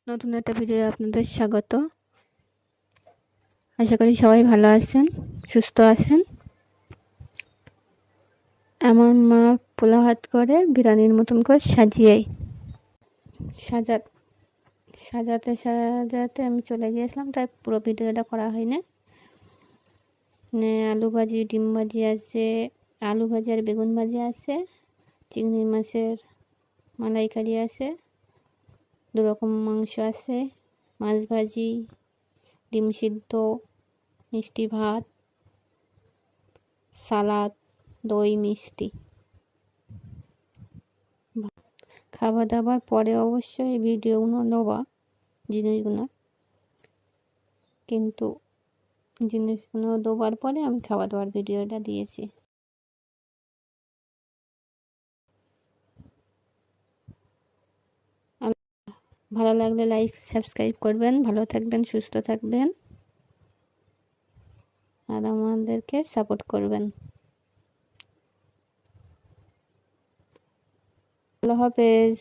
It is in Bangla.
নতুন একটা ভিডিও আপনাদের স্বাগত। আশা করি সবাই ভালো আছেন, সুস্থ আছেন। আমার মা পোলাও ভাত করে বিরিয়ানির মতন করে সাজাতে সাজাতে আমি চলে গিয়েছিলাম, তাই পুরো ভিডিওটা করা হয়নি। আলু ভাজি, ডিম ভাজি আছে, আলু ভাজি আর বেগুন ভাজি আছে, চিংড়ি মাছের মালাইকারি আছে, 2 রকম মাংস আছে, মাছ ভাজি, ডিম সিদ্ধ, মিষ্টি ভাত, সালাদ, দই, মিষ্টি। খাওয়া দাওয়ার পরে অবশ্যই ভিডিওগুলো নেওয়া জিনিসগুলো, কিন্তু জিনিসগুলো দেওয়ার পরে আমি খাওয়া দাওয়ার ভিডিওটা দিয়েছি। ভালো লাগলে লাইক সাবস্ক্রাইব করবেন। ভালো থাকবেন, সুস্থ থাকবেন আর আমাদেরকে সাপোর্ট করবেন। আল্লাহ হাফেজ।